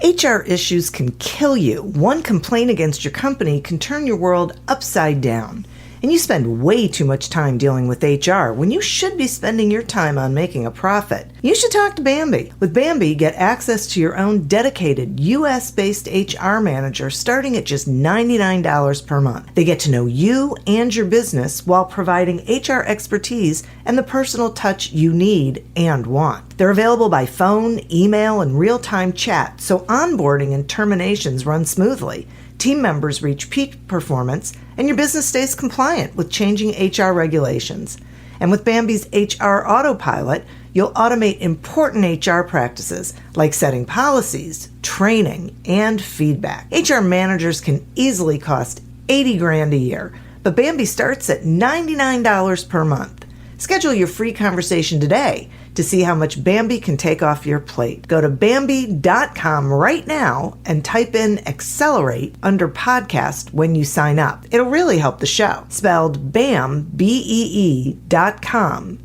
HR issues can kill you. One complaint against your company can turn your world upside down. And you spend way too much time dealing with HR when you should be spending your time on making a profit. You should talk to Bambi. With Bambi, get access to your own dedicated US-based HR manager starting at just $99 per month. They get to know you and your business while providing HR expertise and the personal touch you need and want. They're available by phone, email, and real-time chat, so onboarding and terminations run smoothly. Team members reach peak performance, and your business stays compliant with changing HR regulations. And with Bambi's HR Autopilot, you'll automate important HR practices like setting policies, training, and feedback. HR managers can easily cost $80,000 a year, but Bambi starts at $99 per month. Schedule your free conversation today to see how much Bambi can take off your plate. Go to Bambi.com right now and type in Accelerate under podcast when you sign up. It'll really help the show. Spelled BAM, BEE.com.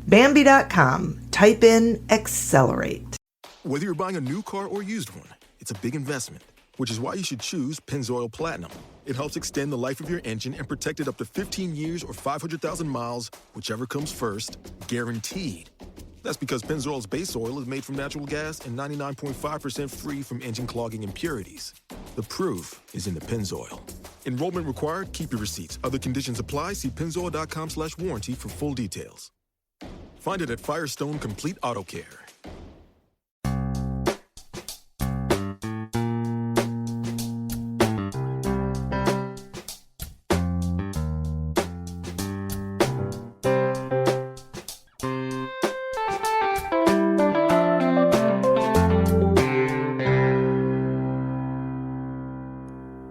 Bambi.com. Type in Accelerate. Whether you're buying a new car or used one, it's a big investment, which is why you should choose Pennzoil Platinum. It helps extend the life of your engine and protect it up to 15 years or 500,000 miles, whichever comes first, guaranteed. That's because Pennzoil's base oil is made from natural gas and 99.5% free from engine clogging impurities. The proof is in the Pennzoil. Enrollment required. Keep your receipts. Other conditions apply. See pennzoil.com/warranty for full details. Find it at Firestone Complete Auto Care.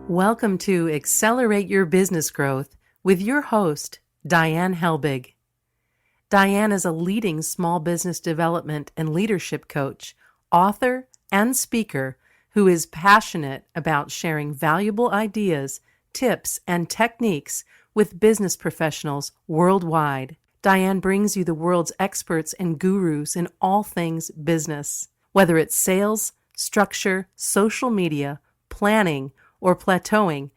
Welcome to Accelerate Your Business Growth with your host, Diane Helbig. Diane is a leading small business development and leadership coach, author, and speaker who is passionate about sharing valuable ideas, tips, and techniques with business professionals worldwide. Diane brings you the world's experts and gurus in all things business. Whether it's sales, structure, social media, planning, or plateauing,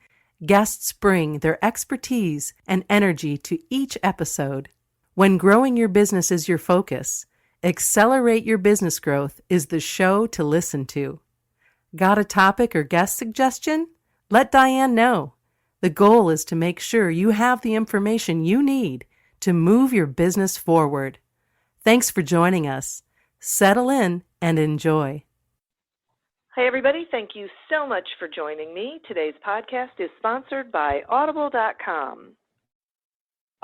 guests bring their expertise and energy to each episode. When growing your business is your focus, Accelerate Your Business Growth is the show to listen to. Got a topic or guest suggestion? Let Diane know. The goal is to make sure you have the information you need to move your business forward. Thanks for joining us. Settle in and enjoy. Hi, everybody. Thank you so much for joining me. Today's podcast is sponsored by Audible.com.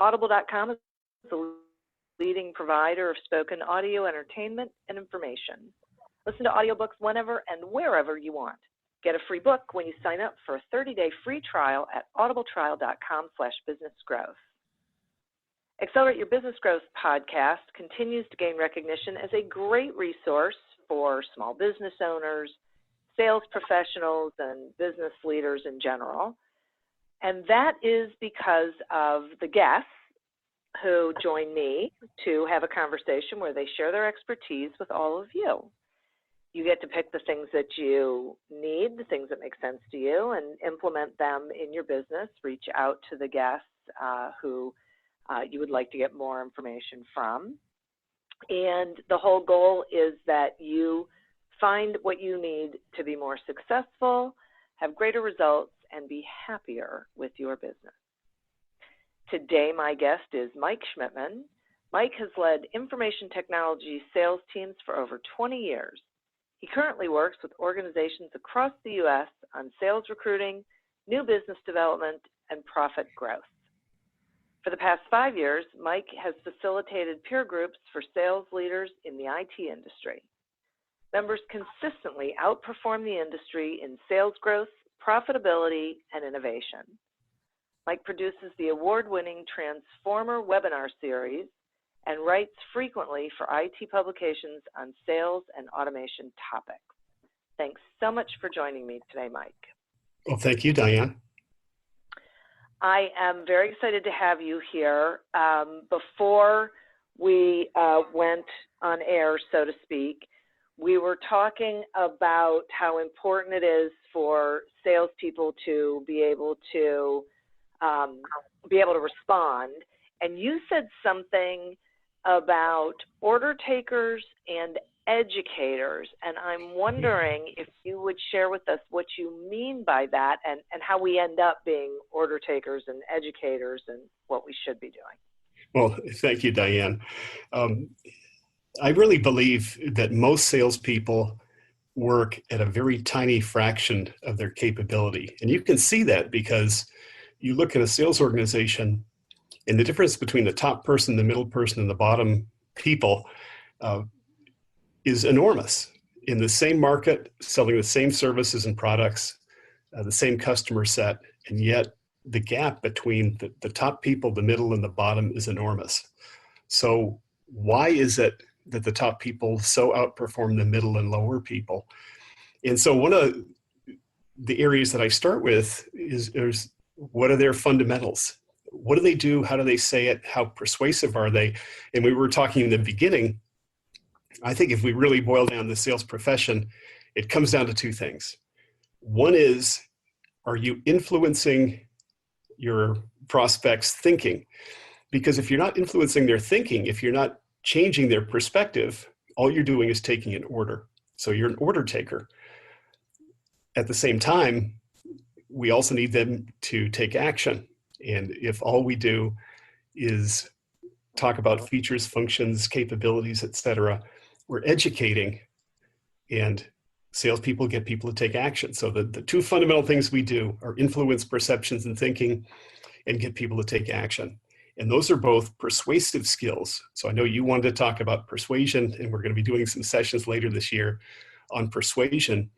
Audible.com is the leading provider of spoken audio entertainment and information. Listen to audiobooks whenever and wherever you want. Get a free book when you sign up for a 30-day free trial at audibletrial.com/businessgrowth. Accelerate Your Business Growth podcast continues to gain recognition as a great resource for small business owners, sales professionals, and business leaders in general. And that is because of the guests who join me to have a conversation where they share their expertise with all of you. You get to pick the things that you need, the things that make sense to you, and implement them in your business. Reach out to the guests who you would like to get more information from. And the whole goal is that you find what you need to be more successful, have greater results, and be happier with your business. Today, my guest is Mike Schmidtmann. Mike has led information technology sales teams for over 20 years. He currently works with organizations across the U.S. on sales recruiting, new business development, and profit growth. For the past 5 years, Mike has facilitated peer groups for sales leaders in the IT industry. Members consistently outperform the industry in sales growth, profitability, and innovation. Mike produces the award-winning Transformer webinar series and writes frequently for IT publications on sales and automation topics. Thanks so much for joining me today, Mike. Well, thank you, Diane. I am very excited to have you here. Before we went on air, so to speak, we were talking about how important it is for salespeople to be able to respond. And you said something about order takers and educators, and I'm wondering if you would share with us what you mean by that, and how we end up being order takers and educators, and what we should be doing. Well, thank you, Diane. I really believe that most salespeople work at a very tiny fraction of their capability. And you can see that because you look at a sales organization and the difference between the top person, the middle person, and the bottom people is enormous. In the same market, selling the same services and products, the same customer set, and yet the gap between the top people, the middle, and the bottom is enormous. So why is it that the top people so outperform the middle and lower people? And so one of the areas that I start with is what are their fundamentals? What do they do? How do they say it? How persuasive are they? And we were talking in the beginning, I think if we really boil down the sales profession, it comes down to two things. One is, are you influencing your prospects' thinking? Because if you're not influencing their thinking, if you're not changing their perspective, all you're doing is taking an order. So you're an order taker. At the same time, we also need them to take action. And if all we do is talk about features, functions, capabilities, etc., we're educating, and salespeople get people to take action. So the two fundamental things we do are influence perceptions and thinking and get people to take action. And those are both persuasive skills. So I know you wanted to talk about persuasion, and we're going to be doing some sessions later this year on persuasion.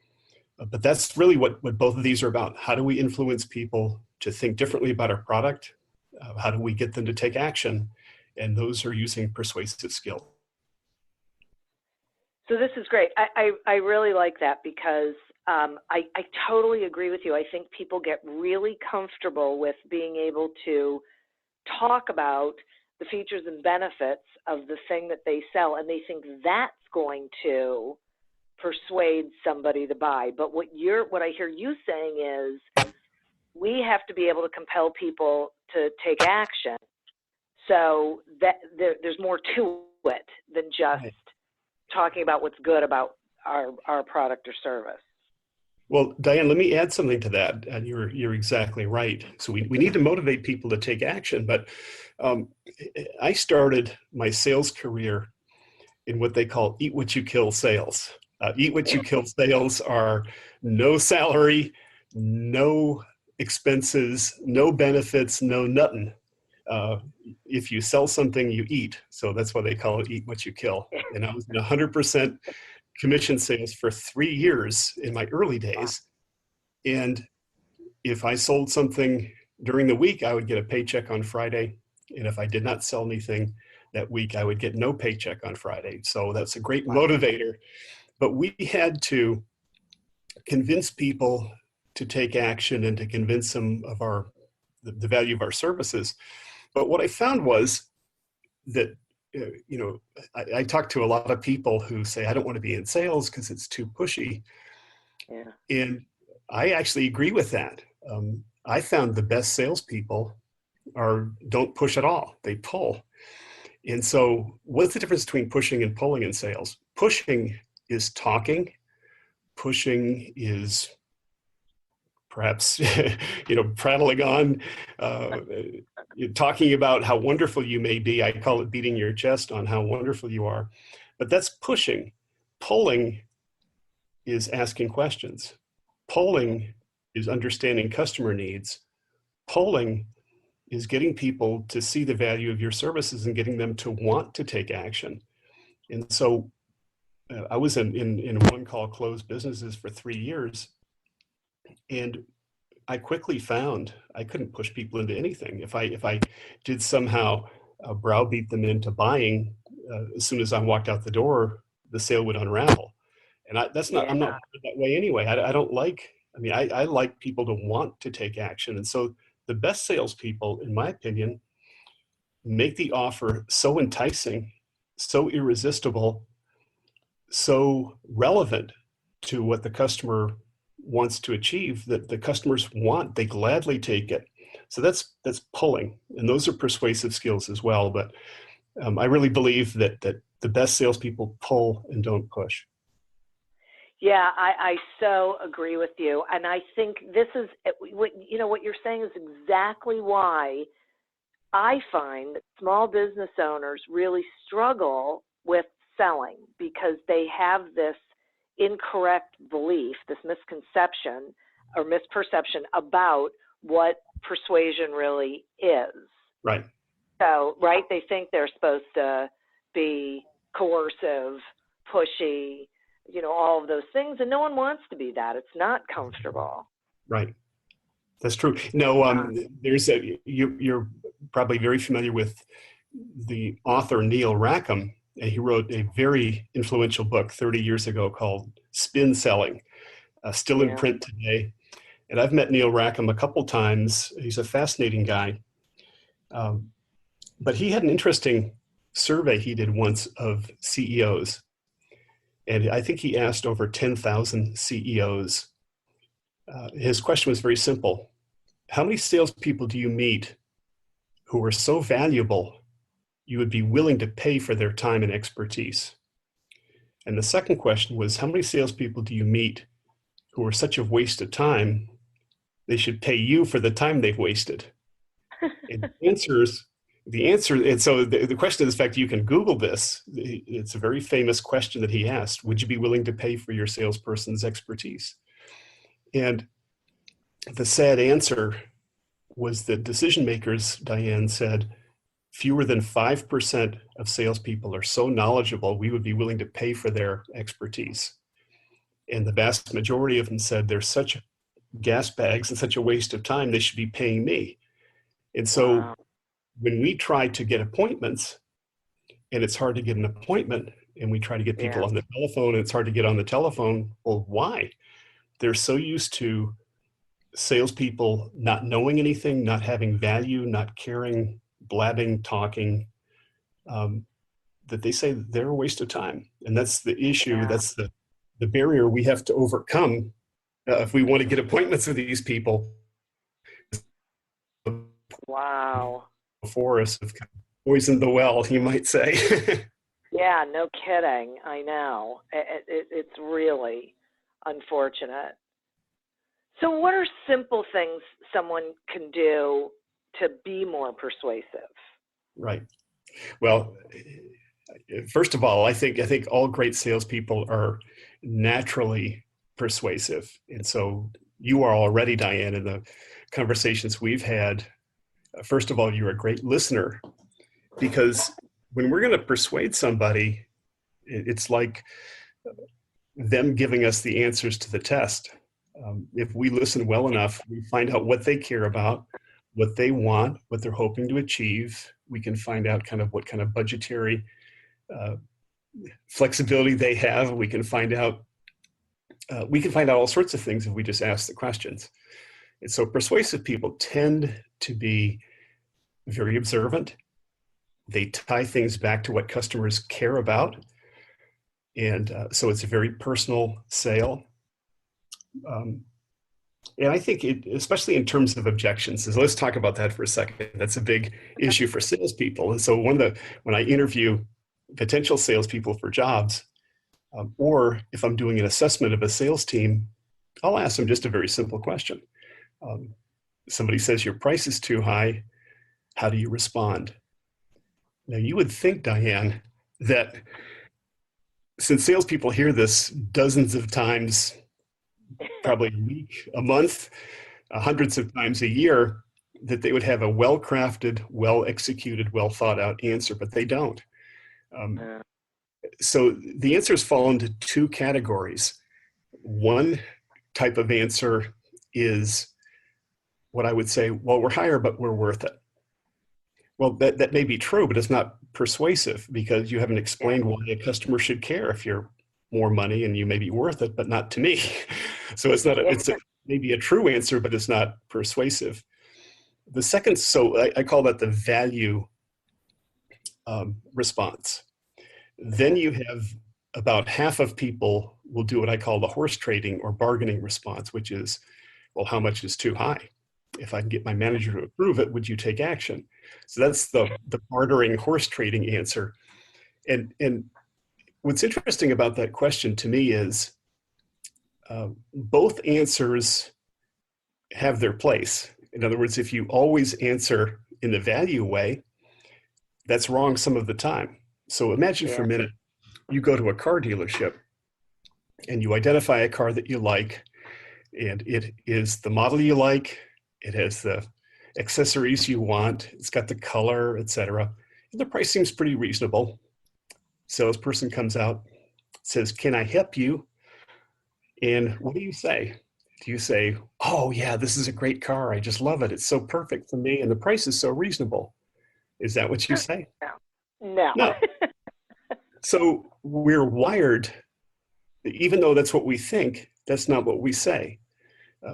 But that's really what both of these are about. How do we influence people to think differently about our product? How do we get them to take action? And those are using persuasive skills. So this is great. I really like that because I totally agree with you. I think people get really comfortable with being able to talk about the features and benefits of the thing that they sell, and they think that's going to persuade somebody to buy. But what I hear you saying is we have to be able to compel people to take action. So that there's more to it than just talking about what's good about our product or service. Well, Diane, let me add something to that. And you're exactly right. So we need to motivate people to take action. But I started my sales career in what they call eat what you kill sales. Eat what you kill sales are no salary, no expenses, no benefits, no nothing. If you sell something, you eat. So that's why they call it eat what you kill. And I was in 100% commission sales for 3 years in my early days. And if I sold something during the week, I would get a paycheck on Friday. And if I did not sell anything that week, I would get no paycheck on Friday. So that's a great motivator. But we had to convince people to take action and to convince them of the value of our services. But what I found was that, I talk to a lot of people who say, I don't want to be in sales because it's too pushy. Yeah. And I actually agree with that. I found the best salespeople don't push at all. They pull. And so what's the difference between pushing and pulling in sales? Pushing is talking. Pushing is perhaps, prattling on, talking about how wonderful you may be. I call it beating your chest on how wonderful you are. But that's pushing. Pulling is asking questions. Pulling is understanding customer needs. Pulling is getting people to see the value of your services and getting them to want to take action. And so I was in one-call closed businesses for 3 years. And I quickly found I couldn't push people into anything. If I did somehow browbeat them into buying, as soon as I walked out the door, the sale would unravel. And I'm not that way anyway. I don't like, I like people to want to take action. And so the best salespeople, in my opinion, make the offer so enticing, so irresistible, so relevant to what the customer wants to achieve that the customers want, they gladly take it. So that's pulling, and those are persuasive skills as well. But I really believe that the best salespeople pull and don't push. Yeah, I so agree with you. And I think this is, what you're saying is exactly why I find that small business owners really struggle with selling, because they have this incorrect belief, this misconception or misperception about what persuasion really is. Right. So, right, they think they're supposed to be coercive, pushy, all of those things, and no one wants to be that. It's not comfortable. Right. That's true. No, you're probably very familiar with the author Neil Rackham, and he wrote a very influential book 30 years ago called Spin Selling, still in print today. And I've met Neil Rackham a couple times. He's a fascinating guy. But he had an interesting survey he did once of CEOs. And I think he asked over 10,000 CEOs. His question was very simple. How many salespeople do you meet who are so valuable you would be willing to pay for their time and expertise? And the second question was, how many salespeople do you meet who are such a waste of time, they should pay you for the time they've wasted? And the answer, and so the question is, in fact, you can Google this. It's a very famous question that he asked. Would you be willing to pay for your salesperson's expertise? And the sad answer was that decision makers, Diane said, fewer than 5% of salespeople are so knowledgeable we would be willing to pay for their expertise. And the vast majority of them said they're such gas bags and such a waste of time, they should be paying me. And so when we try to get appointments, and it's hard to get an appointment, and we try to get people on the telephone, and it's hard to get on the telephone, well, why? They're so used to salespeople not knowing anything, not having value, not caring, blabbing, talking, that they say they're a waste of time. And that's the issue. That's the barrier we have to overcome if we want to get appointments with these people. Wow. Before us have kind of poisoned the well, you might say. Yeah, no kidding. I know. It's really unfortunate. So what are simple things someone can do to be more persuasive? Right. Well, first of all, I think all great salespeople are naturally persuasive. And so you are already, Diane, in the conversations we've had. First of all, you're a great listener, because when we're going to persuade somebody, it's like them giving us the answers to the test. If we listen well enough, we find out what they care about, what they want, what they're hoping to achieve. We can find out kind of what kind of budgetary flexibility they have. We can find out all sorts of things if we just ask the questions. And so persuasive people tend to be very observant. They tie things back to what customers care about. And so it's a very personal sale. And I think especially in terms of objections, so let's talk about that for a second. That's a big issue for salespeople. And so when I interview potential salespeople for jobs, or if I'm doing an assessment of a sales team, I'll ask them just a very simple question. Somebody says your price is too high. How do you respond? Now, you would think, Diane, that since salespeople hear this dozens of times, probably a week, a month, hundreds of times a year, that they would have a well-crafted, well-executed, well-thought-out answer, but they don't. So the answers fall into two categories. One type of answer is what I would say, well, we're higher, but we're worth it. Well, that may be true, but it's not persuasive, because you haven't explained why a customer should care if you're more money and you may be worth it, but not to me. So it's not, maybe a true answer, but it's not persuasive. The second, so I call that the value response. Then you have about half of people will do what I call the horse trading or bargaining response, which is, well, how much is too high? If I can get my manager to approve it, would you take action? So that's the bartering horse trading answer. And what's interesting about that question to me is both answers have their place. In other words, if you always answer in the value way, that's wrong some of the time. So imagine for a minute, you go to a car dealership and you identify a car that you like, and it is the model you like, it has the accessories you want, it's got the color, etc. And the price seems pretty reasonable. Salesperson comes out, says, "Can I help you?" And what do you say? Do you say, "Oh yeah, this is a great car. I just love it. It's so perfect for me and the price is so reasonable"? Is that what you say? No. No. So we're wired, even though that's what we think, that's not what we say.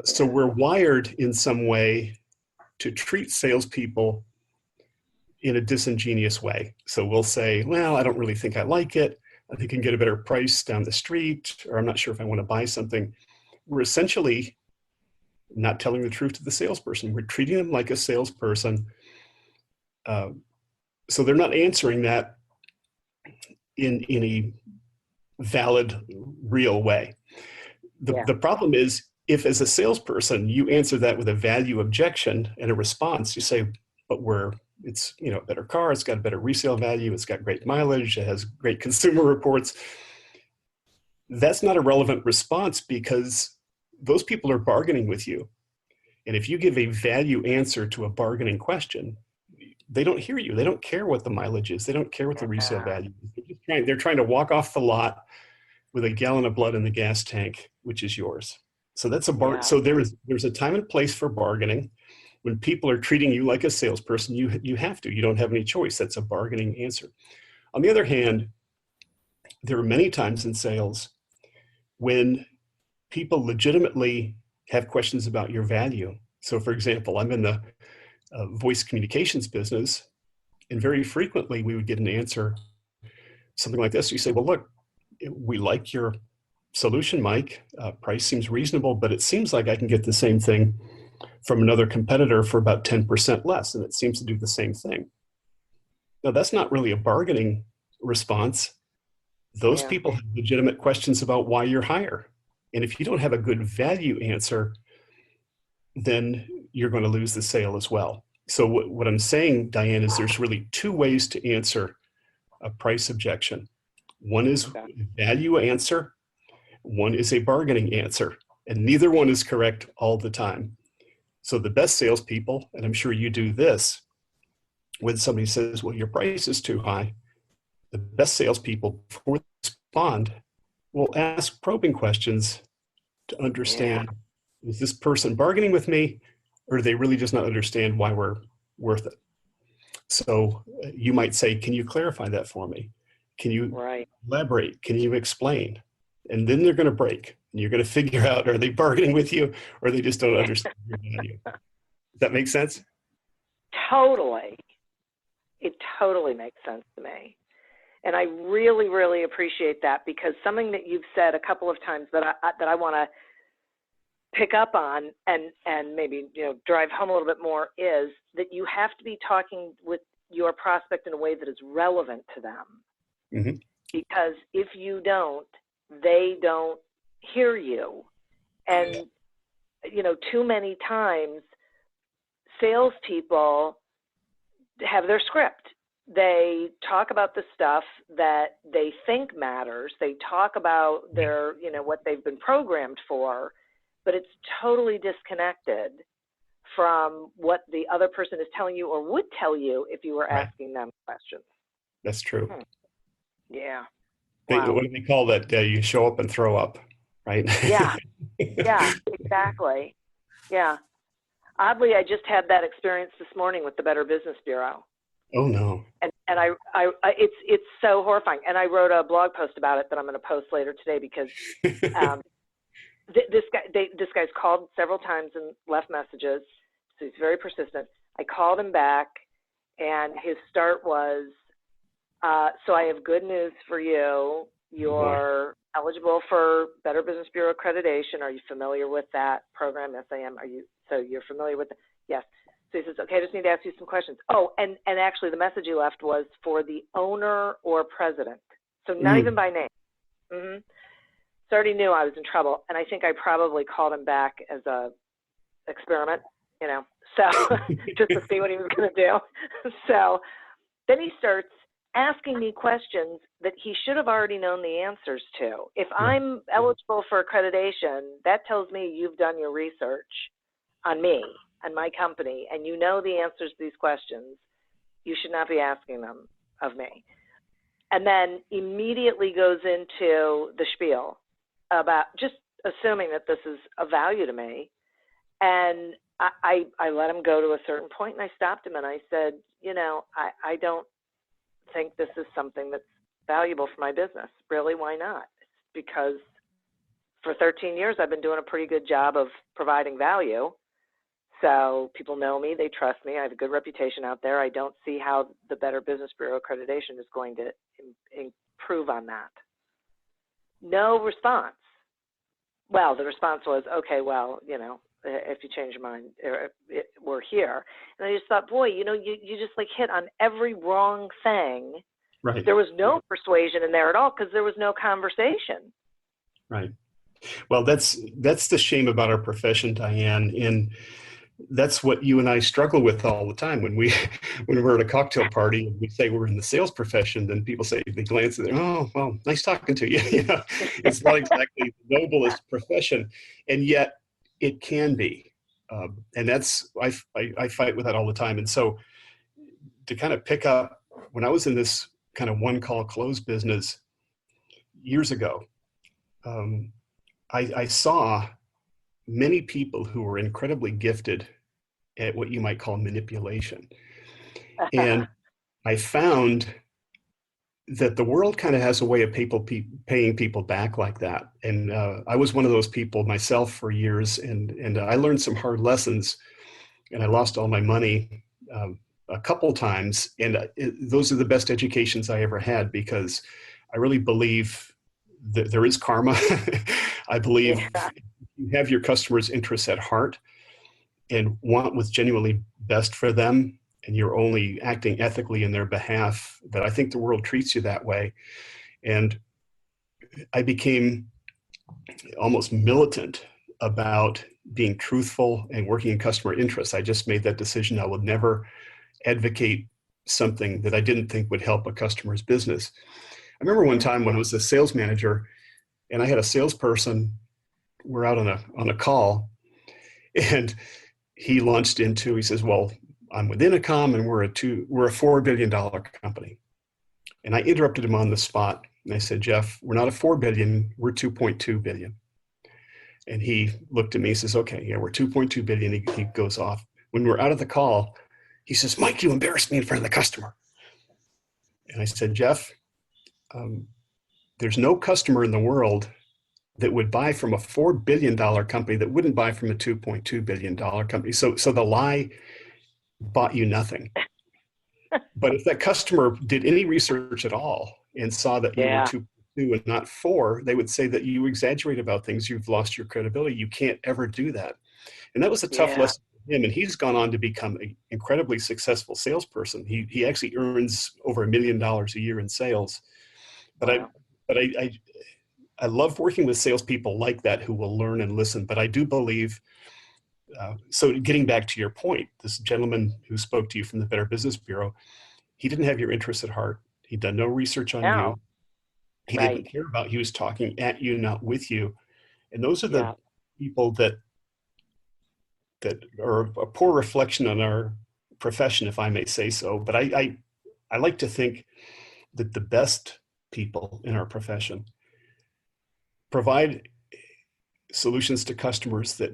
So we're wired in some way to treat salespeople in a disingenuous way. So we'll say, well, I don't really think I like it. I think I can get a better price down the street, or I'm not sure if I want to buy something. We're essentially not telling the truth to the salesperson. We're treating them like a salesperson. So they're not answering that in a valid, real way. The problem is, if as a salesperson, you answer that with a value objection and a response, you say, but it's a better car, it's got a better resale value, it's got great mileage, it has great consumer reports. That's not a relevant response because those people are bargaining with you. And if you give a value answer to a bargaining question, they don't hear you. They don't care what the mileage is. They don't care what the resale value is. They're trying to walk off the lot with a gallon of blood in the gas tank, which is yours. So that's so there's a time and place for bargaining. When people are treating you like a salesperson, you have to. You don't have any choice. That's a bargaining answer. On the other hand, there are many times in sales when people legitimately have questions about your value. So for example, I'm in the voice communications business, and very frequently we would get an answer, something like this. You say, well, look, we like your solution, Mike. Price seems reasonable, but it seems like I can get the same thing from another competitor for about 10% less, and it seems to do the same thing. Now, that's not really a bargaining response. Those people have legitimate questions about why you're higher. And if you don't have a good value answer, then you're going to lose the sale as well. So what I'm saying, Diane, is there's really two ways to answer a price objection. One is a value answer. One is a bargaining answer. And neither one is correct all the time. So the best salespeople, and I'm sure you do this, when somebody says, well, your price is too high, the best salespeople, before they respond, will ask probing questions to understand, is this person bargaining with me, or do they really just not understand why we're worth it? So you might say, can you clarify that for me? Can you elaborate? Can you explain? And then they're going to break. And you're going to figure out, are they bargaining with you, or they just don't understand your value? Does that make sense? Totally. It totally makes sense to me. And I really, really appreciate that, because something that you've said a couple of times that I want to pick up on and maybe drive home a little bit more is that you have to be talking with your prospect in a way that is relevant to them. Mm-hmm. Because if you don't, they don't hear you. And too many times salespeople have their script. They talk about the stuff that they think matters. They talk about their, what they've been programmed for, but it's totally disconnected from what the other person is telling you or would tell you if you were asking them questions. That's true. Yeah. Wow. What do they call that? You show up and throw up, right? Yeah. Yeah, exactly. Yeah. Oddly, I just had that experience this morning with the Better Business Bureau. Oh no! And it's so horrifying. And I wrote a blog post about it that I'm going to post later today, because this guy's called several times and left messages. So he's very persistent. I called him back, and his start was, "So I have good news for you. Boy. You're eligible for Better Business Bureau accreditation. Are you familiar with that program? Yes, I am. So you're familiar with it? Yes. So he says, okay, I just need to ask you some questions. Oh, and actually the message you left was for the owner or president. So not even by name. Mm-hmm. So I already knew I was in trouble, and I think I probably called him back as a experiment, so just to see what he was going to do. So then he starts asking me questions that he should have already known the answers to. If I'm eligible for accreditation, that tells me you've done your research on me and my company, and you know the answers to these questions. You should not be asking them of me. And then immediately goes into the spiel about just assuming that this is of value to me. And I let him go to a certain point, and I stopped him and I said, I don't think this is something that's valuable for my business. Really, why not? Because for 13 years, I've been doing a pretty good job of providing value. So people know me, they trust me, I have a good reputation out there. I don't see how the Better Business Bureau accreditation is going to improve on that. No response. Well, the response was, okay, well, if you change your mind, we're here. And I just thought, boy, you just like hit on every wrong thing. Right. There was no persuasion in there at all because there was no conversation. Right. Well, that's the shame about our profession, Diane. And that's what you and I struggle with all the time. When we're at a cocktail party and we say we're in the sales profession, then people say, they glance at it, oh, well, nice talking to you. It's not exactly the noblest profession, and yet it can be. And that's, I fight with that all the time. And so to kind of pick up, when I was in this kind of one call close business years ago, I saw many people who were incredibly gifted at what you might call manipulation. And I found that the world kind of has a way of paying people back like that. And I was one of those people myself for years, and I learned some hard lessons, and I lost all my money a couple times. And those are the best educations I ever had, because I really believe that there is karma. I believe you have your customers' interests at heart and want what's genuinely best for them, and you're only acting ethically in their behalf, that I think the world treats you that way. And I became almost militant about being truthful and working in customer interests. I just made that decision. I would never advocate something that I didn't think would help a customer's business. I remember one time when I was a sales manager and I had a salesperson, we're out on a call, and he launched into, he says, well, I'm with Intercom and we're a $4 billion company. And I interrupted him on the spot. And I said, Jeff, we're not a 4 billion, we're 2.2 billion. And he looked at me, he says, okay, yeah, we're 2.2 billion. He goes off. When we're out of the call, he says, Mike, you embarrassed me in front of the customer. And I said, Jeff, there's no customer in the world that would buy from a $4 billion company that wouldn't buy from a $2.2 billion company. So the lie bought you nothing. But if that customer did any research at all and saw that you were 2.2 and not 4, they would say that you exaggerate about things. You've lost your credibility. You can't ever do that. And that was a tough lesson for him. And he's gone on to become an incredibly successful salesperson. He actually earns over $1 million a year in sales. But I love working with salespeople like that who will learn and listen. But I do believe, so getting back to your point, this gentleman who spoke to you from the Better Business Bureau, he didn't have your interests at heart. He'd done no research on you. He didn't care about you. He was talking at you, not with you. And those are the people that are a poor reflection on our profession, if I may say so. But I like to think that the best people in our profession provide solutions to customers that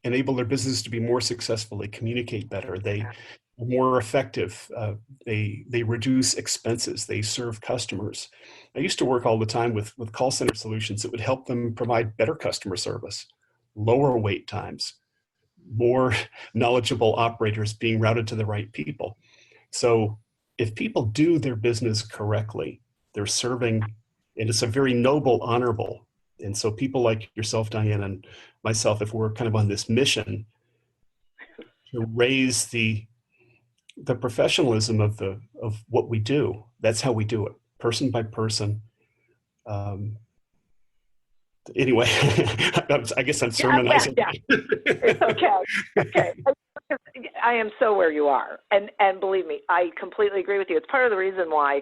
enable their business to be more successful. They communicate better. They are more effective. They reduce expenses. They serve customers. I used to work all the time with call center solutions that would help them provide better customer service, lower wait times, more knowledgeable operators being routed to the right people. So if people do their business correctly, they're serving And it's a very noble, honorable. And so people like yourself, Diane, and myself, if we're kind of on this mission to raise the professionalism of what we do, that's how we do it, person by person. Anyway, I guess I'm sermonizing. Yeah. It's okay. Okay. I am so where you are. And believe me, I completely agree with you. It's part of the reason why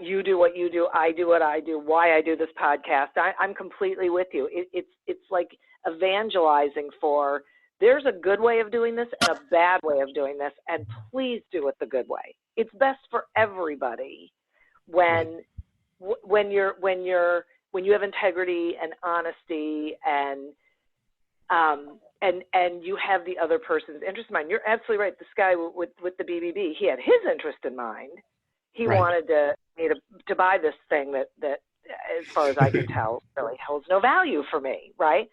you do what you do, I do what I do, why I do this podcast. I'm completely with you. It's like evangelizing for, there's a good way of doing this and a bad way of doing this, and please do it the good way. It's best for everybody when you have integrity and honesty and you have the other person's interest in mind. You're absolutely right. This guy with the BBB, he had his interest in mind. He wanted to buy this thing that, as far as I can tell, really holds no value for me, right?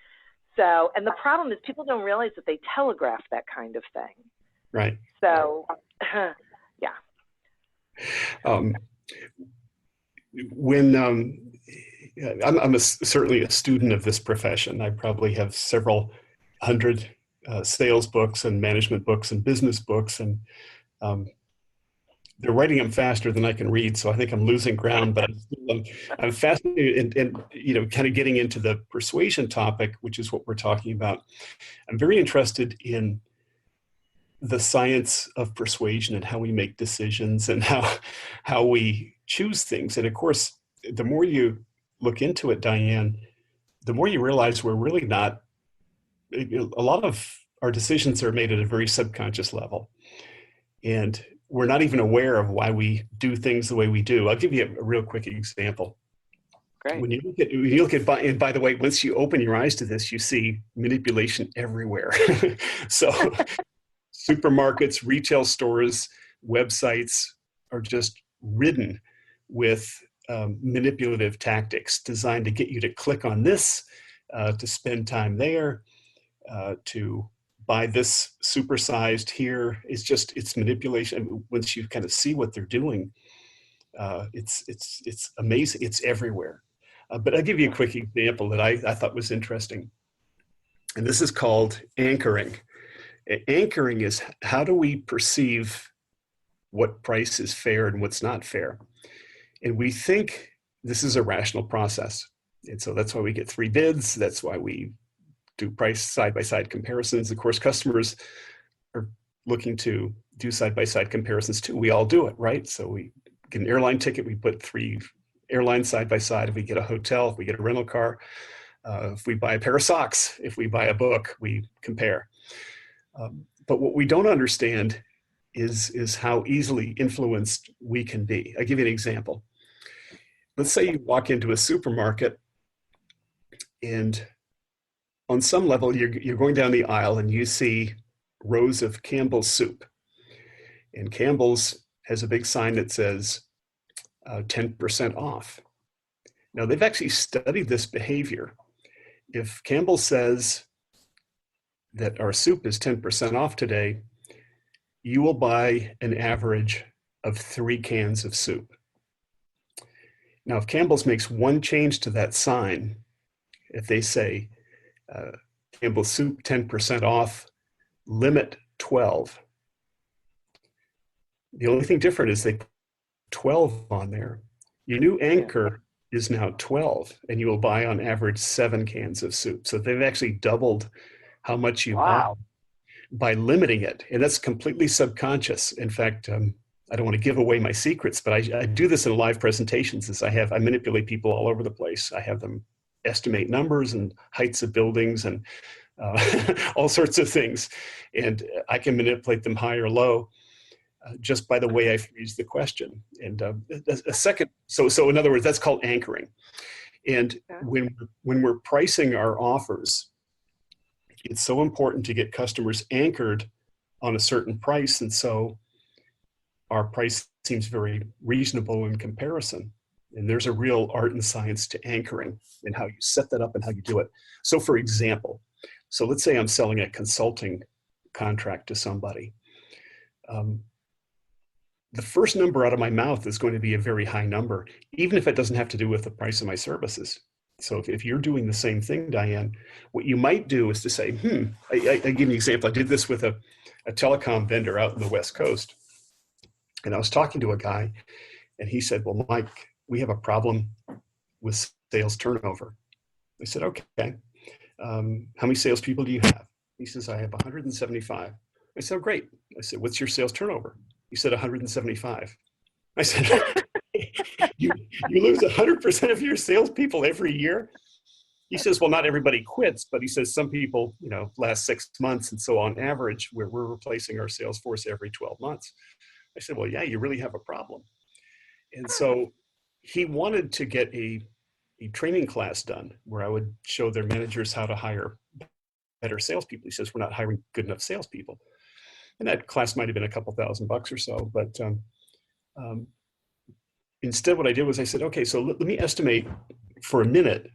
So, and the problem is people don't realize that they telegraph that kind of thing. Right. So, yeah. When I'm certainly a student of this profession. I probably have several hundred sales books and management books and business books, and they're writing them faster than I can read, so I think I'm losing ground. But I'm fascinated, and kind of getting into the persuasion topic, which is what we're talking about. I'm very interested in the science of persuasion and how we make decisions and how we choose things. And of course, the more you look into it, Diane, the more you realize we're really not, a lot of our decisions are made at a very subconscious level. And we're not even aware of why we do things the way we do. I'll give you a real quick example. Great. When you look at, and by the way, once you open your eyes to this, you see manipulation everywhere. So supermarkets, retail stores, websites are just ridden with manipulative tactics designed to get you to click on this, to spend time there, to buy this supersized here. It's manipulation. Once you kind of see what they're doing, it's amazing. It's everywhere. But I'll give you a quick example that I thought was interesting. And this is called anchoring. Anchoring is, how do we perceive what price is fair and what's not fair? And we think this is a rational process. And so that's why we get 3 bids. That's why we do price side-by-side comparisons. Of course, customers are looking to do side-by-side comparisons too. We all do it, right? So we get an airline ticket, we put 3 airlines side-by-side. If we get a hotel, if we get a rental car, if we buy a pair of socks, if we buy a book, we compare. But what we don't understand is how easily influenced we can be. I'll give you an example. Let's say you walk into a supermarket, and on some level, you're going down the aisle and you see rows of Campbell's soup. And Campbell's has a big sign that says 10% off. Now, they've actually studied this behavior. If Campbell says that our soup is 10% off today, you will buy an average of 3 cans of soup. Now, if Campbell's makes one change to that sign, if they say, Campbell's soup 10% off, limit 12. The only thing different is they put 12 on there. Your new anchor is now 12, and you will buy on average 7 cans of soup. So they've actually doubled how much you buy by limiting it. And that's completely subconscious. In fact, I don't want to give away my secrets, but I do this in live presentations. I manipulate people all over the place. I have them estimate numbers and heights of buildings and all sorts of things. And I can manipulate them high or low just by the way I phrase the question. And a second, so in other words, that's called anchoring. And when we're pricing our offers, it's so important to get customers anchored on a certain price. And so our price seems very reasonable in comparison. And there's a real art and science to anchoring and how you set that up and how you do it. So for example, so let's say I'm selling a consulting contract to somebody. the first number out of my mouth is going to be a very high number, even if it doesn't have to do with the price of my services. So if you're doing the same thing, Diane, what you might do is to say, I give you an example. I did this with a telecom vendor out in the West Coast. And I was talking to a guy, and he said, well, Mike, we have a problem with sales turnover. I said, okay. How many salespeople do you have? He says, I have 175. I said, oh, great. I said, what's your sales turnover? He said, 175. I said, you lose 100% of your salespeople every year? He says, well, not everybody quits, but he says some people, last 6 months. And so on average, we're replacing our sales force every 12 months. I said, well, yeah, you really have a problem. And so he wanted to get a training class done where I would show their managers how to hire better salespeople. He says, we're not hiring good enough salespeople. And that class might have been a couple $1,000 or so. But instead, what I did was I said, okay, so let me estimate for a minute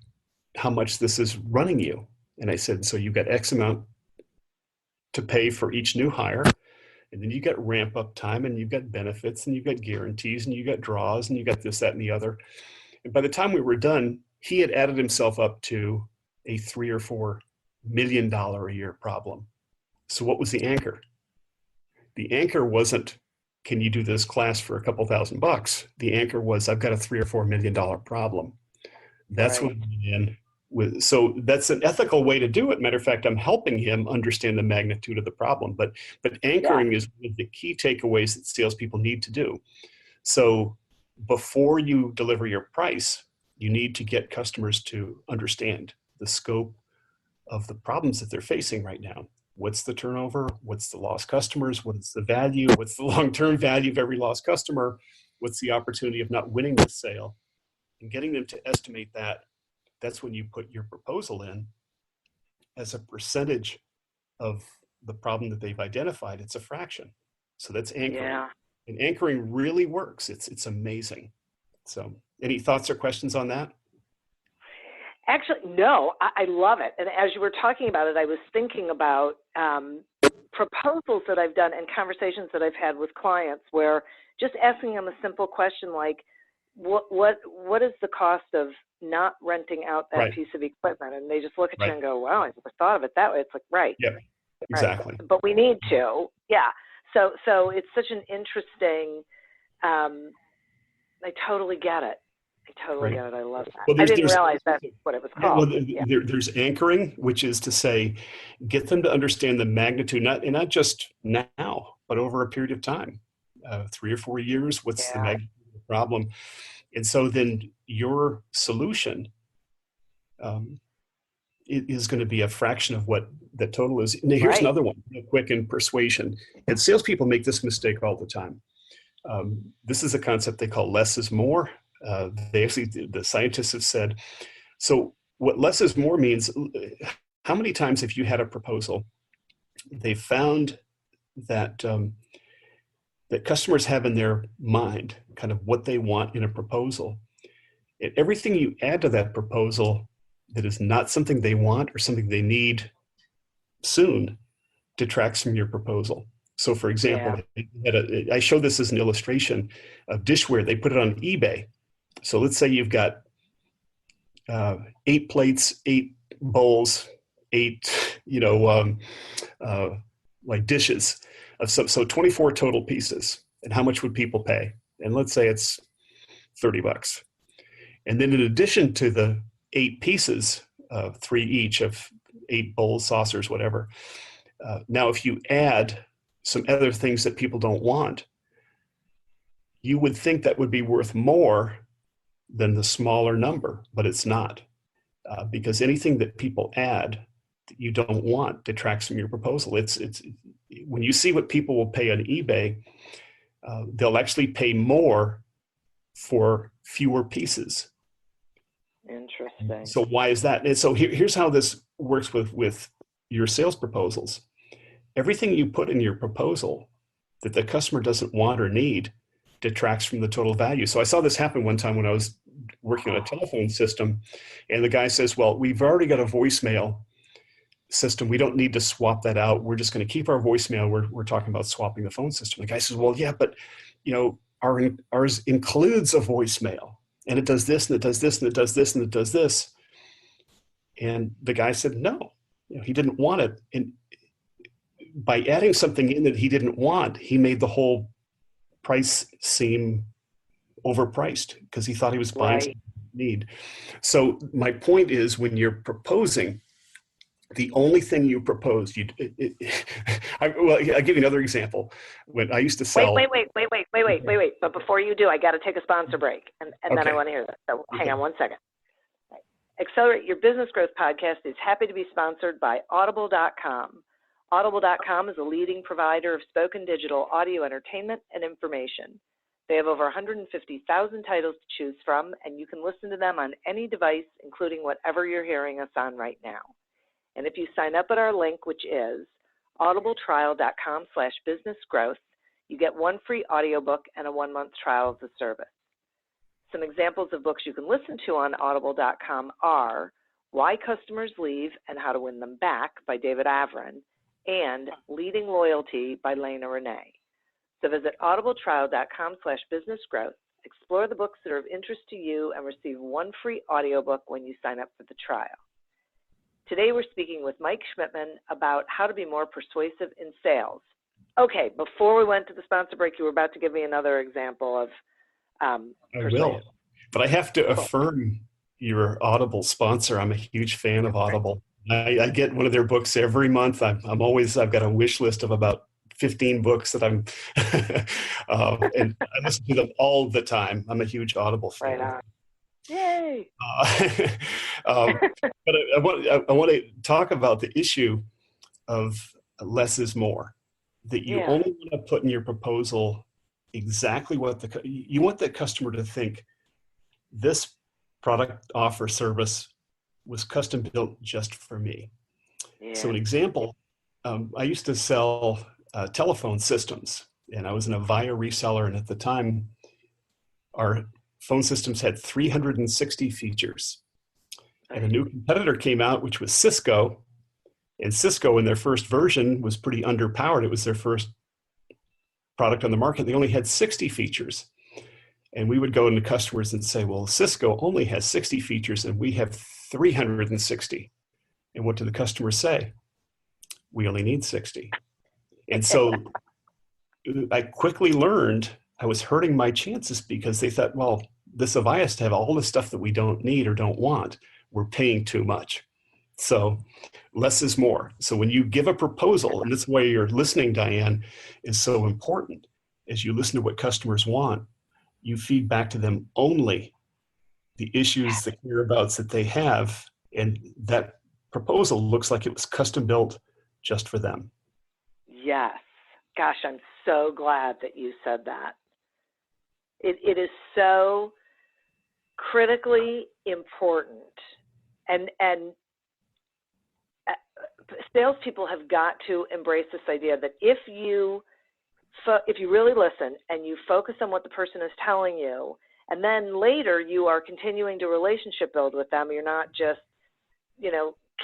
how much this is running you. And I said, so you've got X amount to pay for each new hire. And then you got ramp up time, and you've got benefits, and you've got guarantees, and you got draws, and you got this, that, and the other. And by the time we were done, he had added himself up to a $3 or $4 million a year problem. So what was the anchor? The anchor wasn't, can you do this class for a couple $1,000? The anchor was, I've got a $3 or $4 million problem. That's right. what I went in with. So that's an ethical way to do it. Matter of fact, I'm helping him understand the magnitude of the problem. But anchoring is one of the key takeaways that salespeople need to do. So before you deliver your price, you need to get customers to understand the scope of the problems that they're facing right now. What's the turnover? What's the lost customers? What's the value? What's the long-term value of every lost customer? What's the opportunity of not winning this sale? And getting them to estimate that, that's when you put your proposal in as a percentage of the problem that they've identified. It's a fraction. So that's anchoring. Yeah. And anchoring really works. It's amazing. So any thoughts or questions on that? Actually, no, I love it. And as you were talking about it, I was thinking about proposals that I've done and conversations that I've had with clients where just asking them a simple question like, what is the cost of not renting out that Right. piece of equipment? And they just look at Right. you and go, wow, I never thought of it that way. It's like, right. Yeah, exactly. Right. But we need to. Yeah. So it's such an interesting, I totally get it. I totally Right. get it. I love that. Well, I didn't realize that's what it was called. There's anchoring, which is to say, get them to understand the magnitude, not just now, but over a period of time, 3 or 4 years. What's the magnitude of the problem? And so then your solution is going to be a fraction of what the total is. Now, here's another one, real quick, in persuasion. And salespeople make this mistake all the time. This is a concept they call less is more. The scientists have said, so what less is more means, how many times have you had a proposal? They found that that customers have in their mind kind of what they want in a proposal. And everything you add to that proposal that is not something they want or something they need soon detracts from your proposal. So for example, I show this as an illustration of dishware. They put it on eBay. So let's say you've got 8 plates, 8 bowls, 8, like dishes of so 24 total pieces. And how much would people pay? And let's say it's $30. And then in addition to the 8 pieces, 3 each of 8 bowls, saucers, whatever. Now, if you add some other things that people don't want, you would think that would be worth more than the smaller number, but it's not. Because anything that people add that you don't want detracts from your proposal. It's when you see what people will pay on eBay, they'll actually pay more for fewer pieces. Interesting. So why is that? And so here's how this works with your sales proposals. Everything you put in your proposal that the customer doesn't want or need detracts from the total value. So I saw this happen one time when I was working on a telephone system, and the guy says, well, we've already got a voicemail system. We don't need to swap that out. We're just going to keep our voicemail. We're talking about swapping the phone system. The guy says, well, yeah, but ours includes a voicemail, and it does this, and it does this, and it does this, and it does this. And the guy said, no, he didn't want it. And by adding something in that he didn't want, he made the whole price seem overpriced because he thought he was buying something he didn't need. So my point is, when you're proposing, the only thing you propose, I'll give you another example. When I used to sell. Wait. But before you do, I got to take a sponsor break, and then I want to hear that. So hang on one second. Right. Accelerate Your Business Growth podcast is happy to be sponsored by Audible.com. Audible.com is a leading provider of spoken digital audio entertainment and information. They have over 150,000 titles to choose from, and you can listen to them on any device, including whatever you're hearing us on right now. And if you sign up at our link, which is audibletrial.com/businessgrowth, you get one free audiobook and a 1-month trial of the service. Some examples of books you can listen to on audible.com are Why Customers Leave and How to Win Them Back by David Avrin and Leading Loyalty by Lena Renee. So visit audibletrial.com/businessgrowth, explore the books that are of interest to you, and receive one free audiobook when you sign up for the trial. Today we're speaking with Mike Schmidtmann about how to be more persuasive in sales. Okay, before we went to the sponsor break, you were about to give me another example of I will, but I have to affirm your Audible sponsor. I'm a huge fan of Audible. I get one of their books every month. I've got a wish list of about 15 books that I'm, and I listen to them all the time. I'm a huge Audible fan. Right on. Yay! But I want to talk about the issue of less is more. That you only want to put in your proposal exactly what you want the customer to think. This product, offer, service was custom built just for me. Yeah. So an example, I used to sell telephone systems, and I was an Avaya reseller, and at the time, our phone systems had 360 features. And a new competitor came out, which was Cisco. And Cisco, in their first version, was pretty underpowered. It was their first product on the market. They only had 60 features. And we would go into customers and say, well, Cisco only has 60 features, and we have 360. And what do the customers say? We only need 60. And so I quickly learned I was hurting my chances because they thought, well, this Avaya has to have all the stuff that we don't need or don't want. We're paying too much. So less is more. So when you give a proposal, and that's why your listening, Diane, is so important. As you listen to what customers want, you feed back to them only the issues, the care-abouts that they have, and that proposal looks like it was custom built just for them. Yes. Gosh, I'm so glad that you said that. It is so critically important. And salespeople have got to embrace this idea that if you really listen and you focus on what the person is telling you, and then later you are continuing to relationship build with them, you're not just,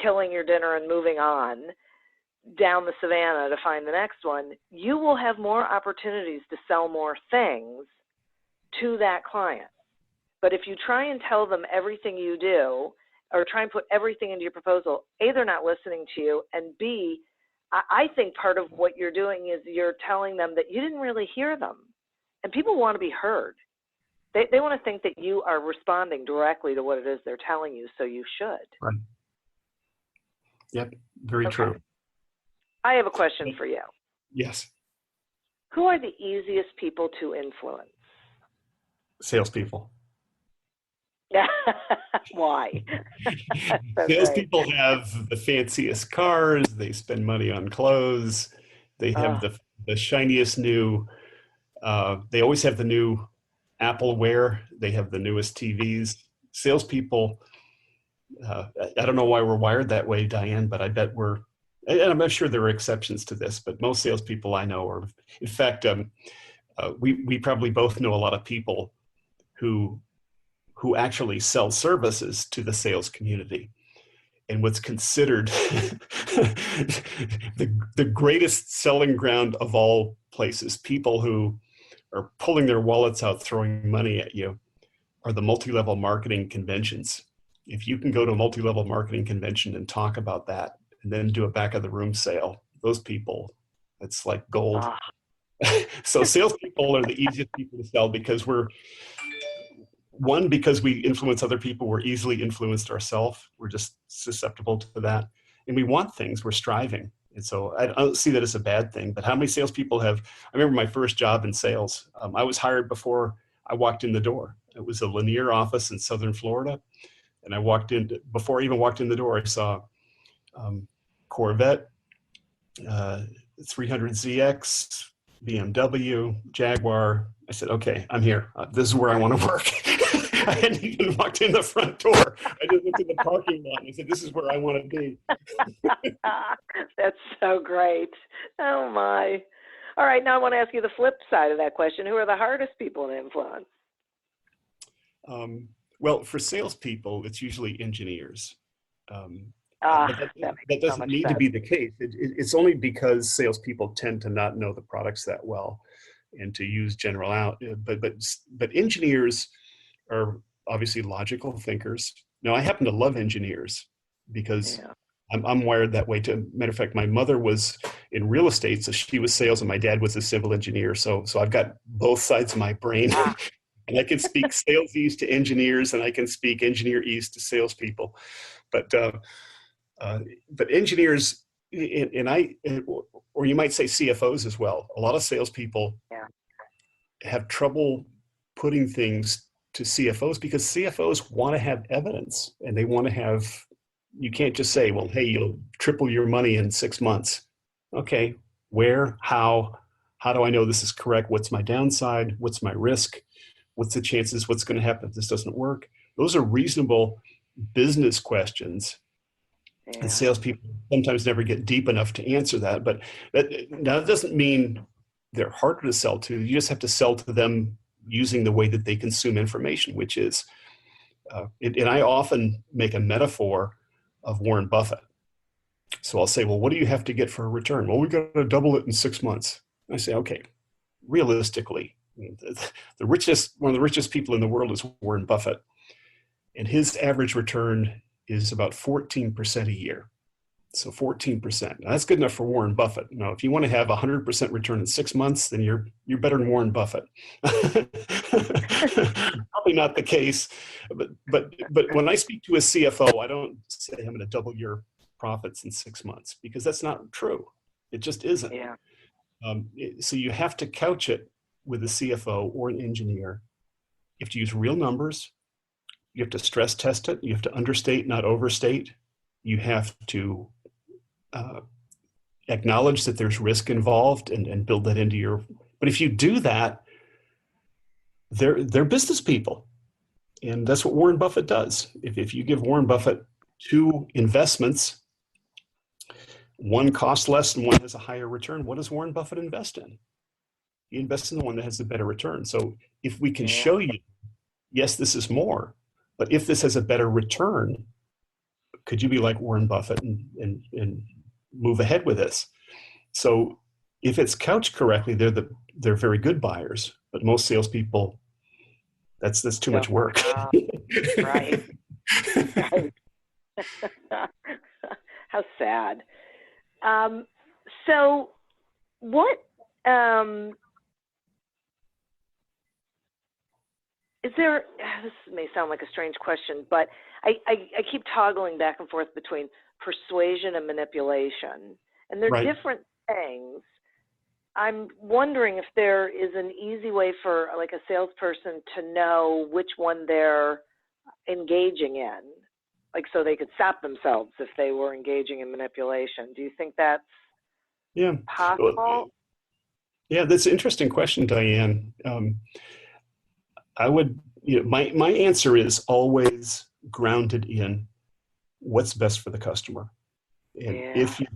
killing your dinner and moving on down the savannah to find the next one, you will have more opportunities to sell more things to that client. But if you try and tell them everything you do, or try and put everything into your proposal, A, they're not listening to you, and B, I think part of what you're doing is you're telling them that you didn't really hear them. And people want to be heard. They want to think that you are responding directly to what it is they're telling you, so you should. Right. Yep, very true. I have a question for you. Yes. Who are the easiest people to influence? Salespeople. Why? Salespeople have the fanciest cars. They spend money on clothes. They have the shiniest new. They always have the new Appleware. They have the newest TVs. Salespeople. I don't know why we're wired that way, Diane, but I bet we're. And I'm not sure there are exceptions to this, but most salespeople I know are. In fact, we probably both know a lot of people who actually sell services to the sales community. and what's considered the greatest selling ground of all places, people who are pulling their wallets out, throwing money at you, are the multi-level marketing conventions. If you can go to a multi-level marketing convention and talk about that and then do a back of the room sale, those people, it's like gold. Ah. So salespeople are the easiest people to sell because because we influence other people, we're easily influenced ourselves. We're just susceptible to that. And we want things, we're striving. And so I don't see that as a bad thing, but how many salespeople I remember my first job in sales. I was hired before I walked in the door. It was a Lanier office in Southern Florida. And before I even walked in the door, I saw Corvette, 300ZX, BMW, Jaguar. I said, okay, I'm here. This is where I want to work. I hadn't even walked in the front door. I just went to the parking lot and I said, this is where I want to be. That's so great. Oh, my. All right, now I want to ask you the flip side of that question. Who are the hardest people to influence? Well, for salespeople, it's usually engineers. That doesn't need to be the case. It's only because salespeople tend to not know the products that well and to use general out. But engineers are obviously logical thinkers. Now, I happen to love engineers because I'm wired that way too. Matter of fact, my mother was in real estate, so she was sales, and my dad was a civil engineer. So I've got both sides of my brain. And I can speak salesese to engineers, and I can speak engineerese to salespeople. But engineers, or you might say CFOs as well. A lot of salespeople have trouble putting things to CFOs because CFOs want to have evidence, and they want to have. You can't just say, "Well, hey, you'll triple your money in 6 months." Okay, where, how do I know this is correct? What's my downside? What's my risk? What's the chances? What's going to happen if this doesn't work? Those are reasonable business questions. Yeah. And salespeople sometimes never get deep enough to answer that. But that doesn't mean they're harder to sell to. You just have to sell to them using the way that they consume information, which is, and I often make a metaphor of Warren Buffett. So I'll say, well, what do you have to get for a return? Well, we got to double it in 6 months. I say, okay, realistically, one of the richest people in the world is Warren Buffett. And his average return is about 14% a year. So 14%. Now, that's good enough for Warren Buffett. Now, if you want to have 100% return in 6 months, then you're better than Warren Buffett. Probably not the case. But when I speak to a CFO, I don't say I'm going to double your profits in 6 months because that's not true. It just isn't. Yeah. So you have to couch it with a CFO or an engineer. You have to use real numbers. You have to stress test it. You have to understate, not overstate. You have to acknowledge that there's risk involved and build that into your. But if you do that, they're business people, and that's what Warren Buffett does. If you give Warren Buffett 2 investments, one costs less and one has a higher return, what does Warren Buffett invest in? He invests in the one that has the better return. So if we can show you, yes, this is more, but if this has a better return, could you be like Warren Buffett and move ahead with this? So if it's couched correctly, they're very good buyers, but most salespeople, that's too much work. Right. How sad. So what is there, this may sound like a strange question, but I keep toggling back and forth between persuasion and manipulation, and they're different things. I'm wondering if there is an easy way for like a salesperson to know which one they're engaging in, like so they could stop themselves if they were engaging in manipulation. Do you think that's possible? Yeah, that's an interesting question, Diane. I would, my answer is always grounded in what's best for the customer. And if you've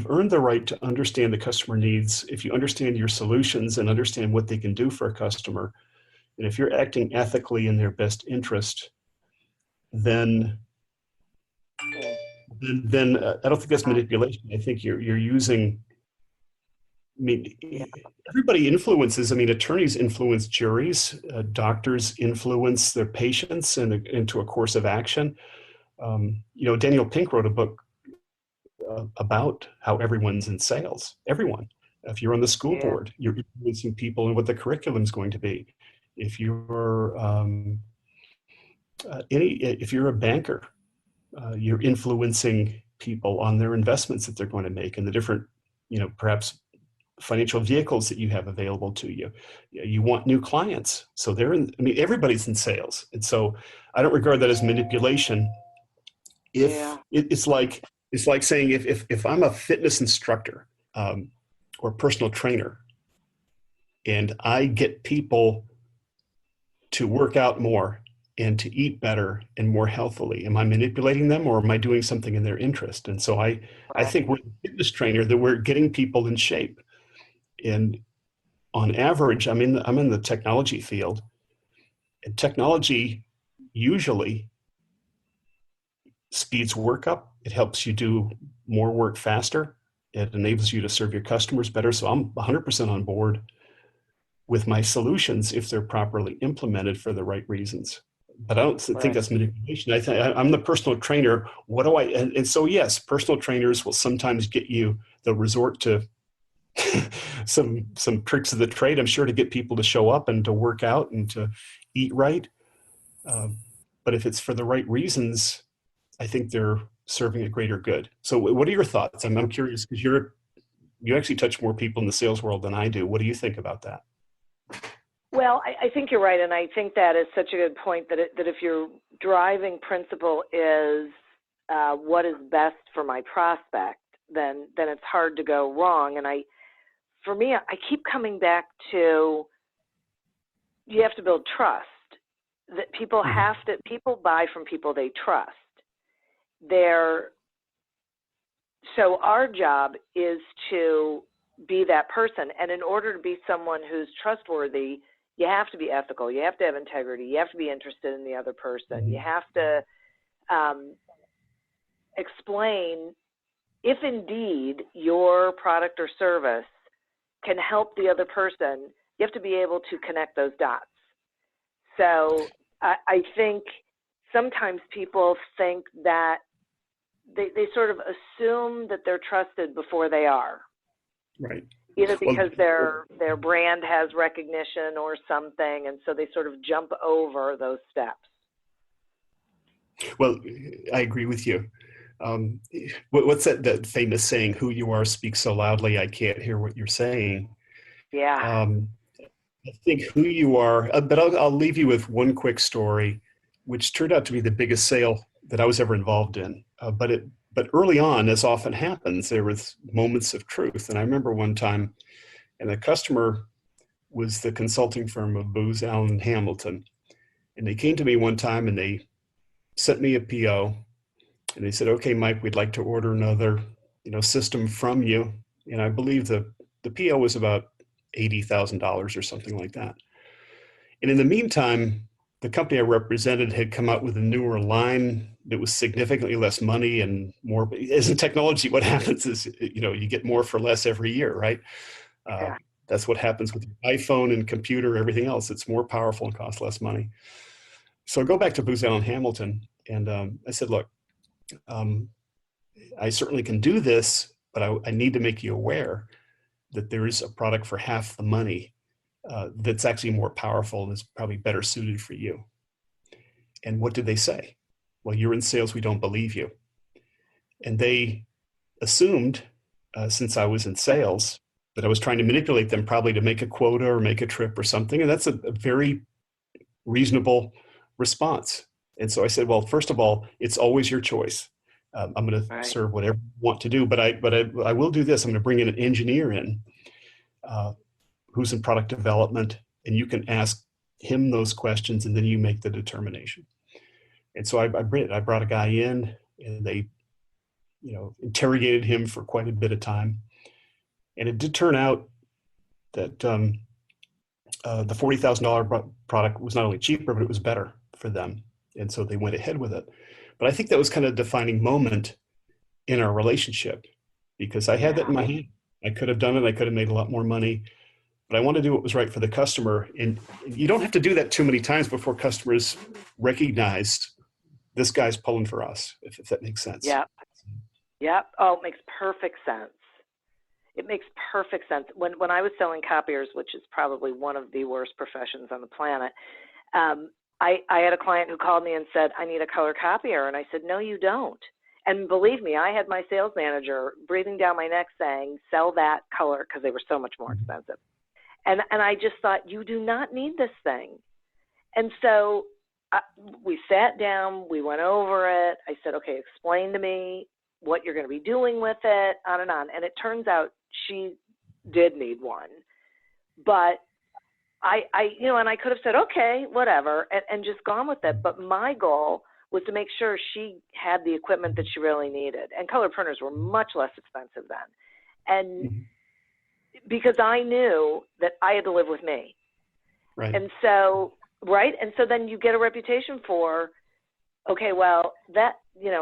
earned the right to understand the customer needs, if you understand your solutions and understand what they can do for a customer, and if you're acting ethically in their best interest, then then I don't think that's manipulation. I think you're using. I mean, Yeah. everybody influences. I mean, attorneys influence juries, doctors influence their patients into a course of action. Daniel Pink wrote a book about how everyone's in sales. Everyone. If you're on the school Yeah. board, you're influencing people and what the curriculum is going to be. If you're if you're a banker, you're influencing people on their investments that they're going to make and the different, perhaps financial vehicles that you have available to you. You want new clients. So everybody's in sales. And so I don't regard that as manipulation. Yeah. It's like saying if I'm a fitness instructor or personal trainer and I get people to work out more and to eat better and more healthily, am I manipulating them or am I doing something in their interest? And so I think we're a fitness trainer that we're getting people in shape. And on average, I'm in the technology field, and technology usually speeds work up. It helps you do more work faster. It enables you to serve your customers better. So I'm 100% on board with my solutions if they're properly implemented for the right reasons. But I don't think that's manipulation. I think I'm the personal trainer. What do I? And so yes, personal trainers will sometimes get you. They'll resort to some tricks of the trade, I'm sure, to get people to show up and to work out and to eat right. But if it's for the right reasons, I think they're serving a greater good. So what are your thoughts? I'm curious because you actually touch more people in the sales world than I do. What do you think about that? Well, I think you're right, and I think that is such a good point that if your driving principle is what is best for my prospect, then it's hard to go wrong. And for me, I keep coming back to you have to build trust. That people people buy from people they trust. So our job is to be that person, and in order to be someone who's trustworthy, you have to be ethical, you have to have integrity, you have to be interested in the other person, you have to explain if indeed your product or service can help the other person. You have to be able to connect those dots. So I think sometimes people think that they sort of assume that they're trusted before they are. Right. Either because their brand has recognition or something, and so they sort of jump over those steps. Well, I agree with you. What's that famous saying, who you are speaks so loudly I can't hear what you're saying? Yeah. I think who you are, but I'll leave you with one quick story, which turned out to be the biggest sale that I was ever involved in. But early on, as often happens, there was moments of truth. And I remember one time, and the customer was the consulting firm of Booz Allen Hamilton. And they came to me one time and they sent me a PO and they said, okay, Mike, we'd like to order another, system from you. And I believe the PO was about $80,000 or something like that. And in the meantime, the company I represented had come out with a newer line that was significantly less money and more. As in technology, what happens is, you get more for less every year, right? Yeah. That's what happens with your iPhone and computer, everything else. It's more powerful and costs less money. So I go back to Booz Allen Hamilton, and I said, look, I certainly can do this, but I need to make you aware that there is a product for half the money that's actually more powerful and is probably better suited for you. And what did they say? Well, you're in sales, we don't believe you. And they assumed, since I was in sales, that I was trying to manipulate them probably to make a quota or make a trip or something. And that's a very reasonable response. And so I said, well, first of all, it's always your choice. I'm going to serve whatever you want to do, but I will do this. I'm going to bring in an engineer in who's in product development, and you can ask him those questions, and then you make the determination. And so I brought a guy in, and they, interrogated him for quite a bit of time. And it did turn out that the $40,000 product was not only cheaper, but it was better for them. And so they went ahead with it. But I think that was kind of a defining moment in our relationship, because I had that in my hand. I could have done it. I could have made a lot more money, but I want to do what was right for the customer. And you don't have to do that too many times before customers recognize this guy's pulling for us, if that makes sense. Yeah. Yep. Oh, it makes perfect sense. It makes perfect sense. When I was selling copiers, which is probably one of the worst professions on the planet, I had a client who called me and said, I need a color copier. And I said, no, you don't. And believe me, I had my sales manager breathing down my neck saying, sell that color, because they were so much more expensive. And I just thought, you do not need this thing. And so we sat down, we went over it. I said, okay, explain to me what you're going to be doing with it, on and on. And it turns out she did need one. But I and I could have said, okay, whatever, and just gone with it. But my goal was to make sure she had the equipment that she really needed. And color printers were much less expensive then. And because I knew that I had to live with me. Right. And so, right. And so then you get a reputation for, okay, well, that,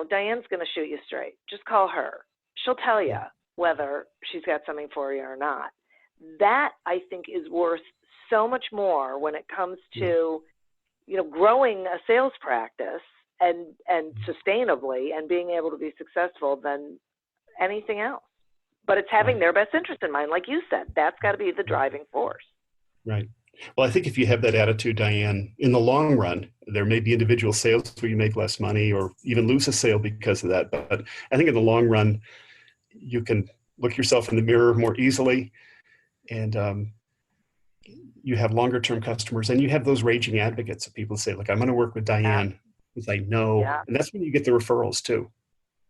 Diane's going to shoot you straight. Just call her. She'll tell you whether she's got something for you or not. That, I think, is worth so much more when it comes to, growing a sales practice and sustainably and being able to be successful than anything else. But it's having their best interest in mind. Like you said, that's got to be the driving force. Right. Well, I think if you have that attitude, Diane, in the long run, there may be individual sales where you make less money or even lose a sale because of that. But I think in the long run, you can look yourself in the mirror more easily, and you have longer term customers, and you have those raging advocates of people say, look, I'm going to work with Diane because I know. Yeah. And that's when you get the referrals too.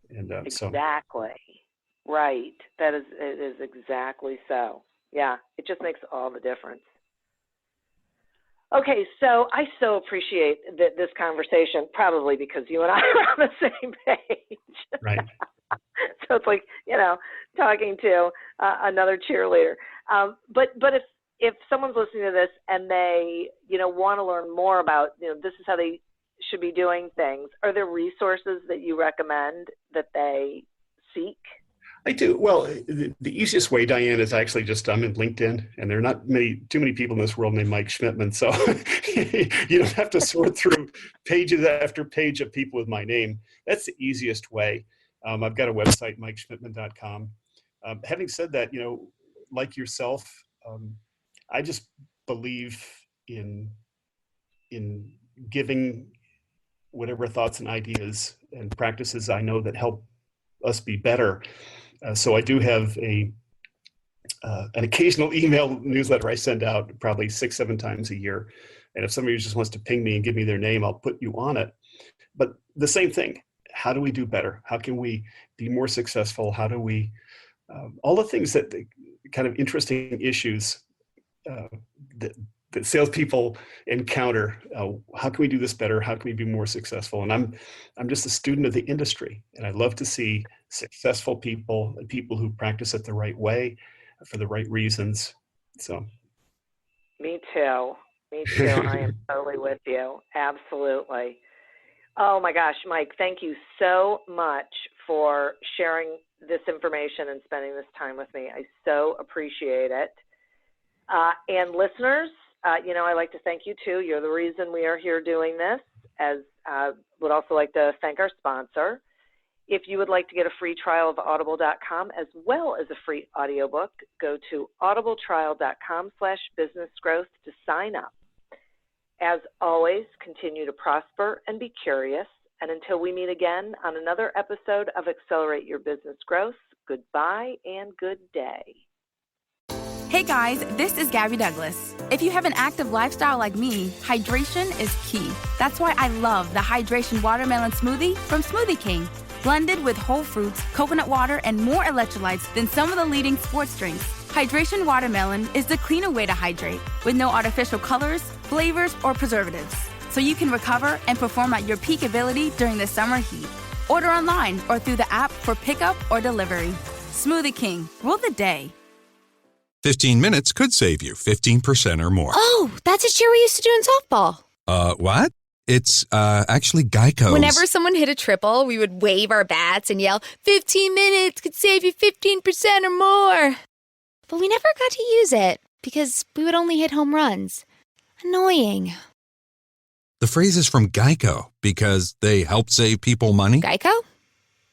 And exactly. Right. It is exactly so. Yeah. It just makes all the difference. Okay, so I so appreciate this conversation, probably because you and I are on the same page. Right. So it's like, talking to another cheerleader. But if someone's listening to this and they, want to learn more about, this is how they should be doing things, are there resources that you recommend that they seek? I do. Well, the easiest way, Diane, is actually just I'm in LinkedIn, and there are not too many people in this world named Mike Schmidtmann, so you don't have to sort through pages after page of people with my name. That's the easiest way. I've got a website, MikeSchmidtmann.com. Having said that, like yourself, I just believe in giving whatever thoughts and ideas and practices I know that help us be better. So I do have an occasional email newsletter I send out probably 6-7 times a year. And if somebody just wants to ping me and give me their name, I'll put you on it. But the same thing, how do we do better? How can we be more successful? How do we, all the things that kind of interesting issues that salespeople encounter. How can we do this better? How can we be more successful? And I'm just a student of the industry, and I love to see successful people and people who practice it the right way for the right reasons. So, me too. I am totally with you. Absolutely. Oh my gosh, Mike, thank you so much for sharing this information and spending this time with me. I so appreciate it. And listeners, I like to thank you too. You're the reason we are here doing this. As would also like to thank our sponsor. If you would like to get a free trial of audible.com as well as a free audiobook, go to audibletrial.com/businessgrowth to sign up. As always, continue to prosper and be curious. And until we meet again on another episode of Accelerate Your Business Growth, goodbye and good day. Hey guys, this is Gabby Douglas. If you have an active lifestyle like me, hydration is key. That's why I love the Hydration Watermelon Smoothie from Smoothie King. Blended with whole fruits, coconut water, and more electrolytes than some of the leading sports drinks. Hydration Watermelon is the cleaner way to hydrate, with no artificial colors, flavors, or preservatives. So you can recover and perform at your peak ability during the summer heat. Order online or through the app for pickup or delivery. Smoothie King, rule the day. 15 minutes could save you 15% or more. Oh, that's a cheer we used to do in softball. What? It's actually Geico's. Whenever someone hit a triple, we would wave our bats and yell, 15 minutes could save you 15% or more. But we never got to use it because we would only hit home runs. Annoying. The phrase is from Geico because they help save people money. Geico?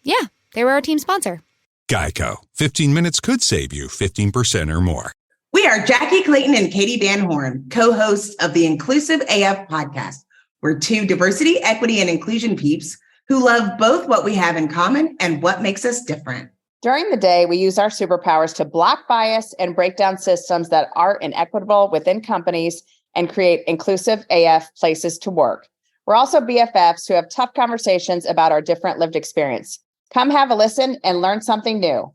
Yeah, they were our team sponsor. Geico. 15 minutes could save you 15% or more. We are Jackie Clayton and Katie Van Horn, co-hosts of the Inclusive AF podcast. We're two diversity, equity, and inclusion peeps who love both what we have in common and what makes us different. During the day, we use our superpowers to block bias and break down systems that are inequitable within companies and create inclusive AF places to work. We're also BFFs who have tough conversations about our different lived experience. Come have a listen and learn something new.